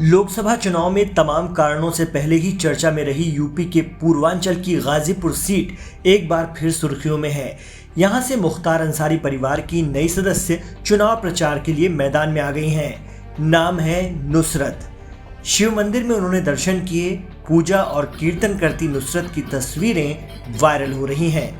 लोकसभा चुनाव में तमाम कारणों से पहले ही चर्चा में रही यूपी के पूर्वांचल की गाजीपुर सीट एक बार फिर सुर्खियों में है। यहां से मुख्तार अंसारी परिवार की नई सदस्य चुनाव प्रचार के लिए मैदान में आ गई हैं। नाम है नुसरत। शिव मंदिर में उन्होंने दर्शन किए। पूजा और कीर्तन करती नुसरत की तस्वीरें वायरल हो रही हैं।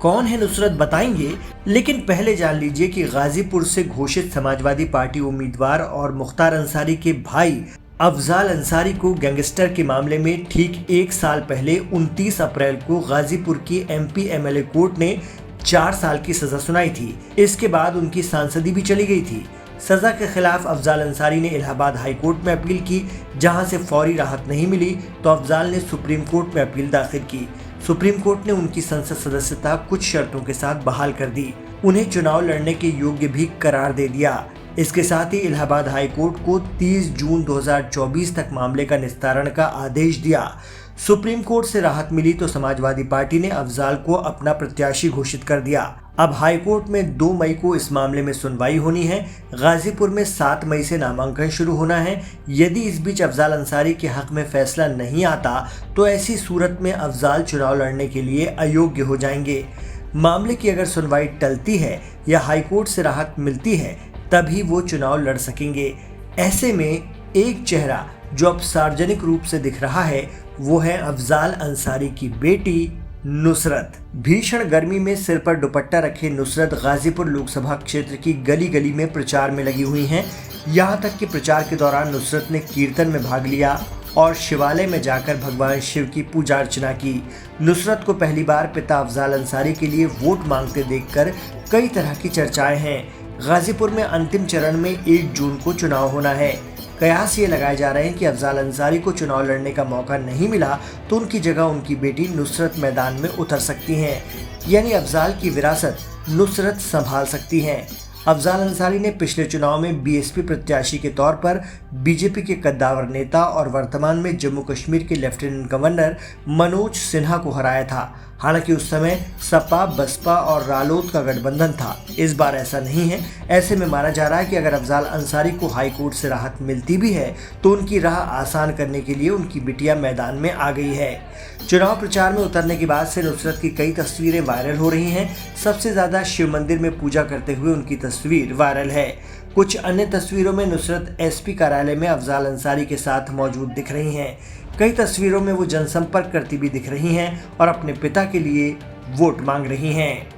कौन है नुसरत बताएंगे, लेकिन पहले जान लीजिए कि गाजीपुर से घोषित समाजवादी पार्टी उम्मीदवार और मुख्तार अंसारी के भाई अफजाल अंसारी को गैंगस्टर के मामले में ठीक एक साल पहले 29 अप्रैल को गाजीपुर की एमपी एमएलए कोर्ट ने 4 साल की सजा सुनाई थी। इसके बाद उनकी सांसदी भी चली गई थी। सजा के खिलाफ अफजाल अंसारी ने इलाहाबाद हाई कोर्ट में अपील की, जहां से फौरी राहत नहीं मिली तो अफजाल ने सुप्रीम कोर्ट में अपील दाखिल की। सुप्रीम कोर्ट ने उनकी संसद सदस्यता कुछ शर्तों के साथ बहाल कर दी। उन्हें चुनाव लड़ने के योग्य भी करार दे दिया। इसके साथ ही इलाहाबाद हाई कोर्ट को 30 जून 2024 तक मामले का निस्तारण का आदेश दिया। सुप्रीम कोर्ट से राहत मिली तो समाजवादी पार्टी ने अफजाल को अपना प्रत्याशी घोषित कर दिया। अब हाई कोर्ट में 2 मई को इस मामले में सुनवाई होनी है। गाजीपुर में 7 मई से नामांकन शुरू होना है। यदि इस बीच अफजाल अंसारी के हक में फैसला नहीं आता तो ऐसी सूरत में अफजाल चुनाव लड़ने के लिए अयोग्य हो जाएंगे। मामले की अगर सुनवाई टलती है या हाई कोर्ट से राहत मिलती है तभी वो चुनाव लड़ सकेंगे। ऐसे में एक चेहरा जो अब सार्वजनिक रूप से दिख रहा है वो है अफजाल अंसारी की बेटी नुसरत। भीषण गर्मी में सिर पर दुपट्टा रखे नुसरत गाजीपुर लोकसभा क्षेत्र की गली गली में प्रचार में लगी हुई हैं। यहां तक कि प्रचार के दौरान नुसरत ने कीर्तन में भाग लिया और शिवालय में जाकर भगवान शिव की पूजा अर्चना की। नुसरत को पहली बार पिता अफजाल अंसारी के लिए वोट मांगते देखकर कई तरह की चर्चाएं हैं। गाजीपुर में अंतिम चरण में 1 जून को चुनाव होना है। कयास ये लगाए जा रहे हैं कि अफजाल अंसारी को चुनाव लड़ने का मौका नहीं मिला तो उनकी जगह उनकी बेटी नुसरत मैदान में उतर सकती हैं, यानी अफजाल की विरासत नुसरत संभाल सकती हैं। अफजाल अंसारी ने पिछले चुनाव में बीएसपी प्रत्याशी के तौर पर बीजेपी के कद्दावर नेता और वर्तमान में जम्मू कश्मीर के लेफ्टिनेंट गवर्नर मनोज सिन्हा को हराया था। हालांकि उस समय सपा, बसपा और रालोद का गठबंधन था। इस बार ऐसा नहीं है। ऐसे में माना जा रहा है कि अगर अफजाल अंसारी को हाई कोर्ट से राहत मिलती भी है तो उनकी राह आसान करने के लिए उनकी बिटिया मैदान में आ गई है। चुनाव प्रचार में उतरने के बाद से नुसरत की कई तस्वीरें वायरल हो रही हैं। सबसे ज्यादा शिव मंदिर में पूजा करते हुए उनकी तस्वीर वायरल है। कुछ अन्य तस्वीरों में नुसरत एसपी कार्यालय में अफजाल अंसारी के साथ मौजूद दिख रही हैं। कई तस्वीरों में वो जनसंपर्क करती भी दिख रही हैं और अपने पिता के लिए वोट मांग रही हैं।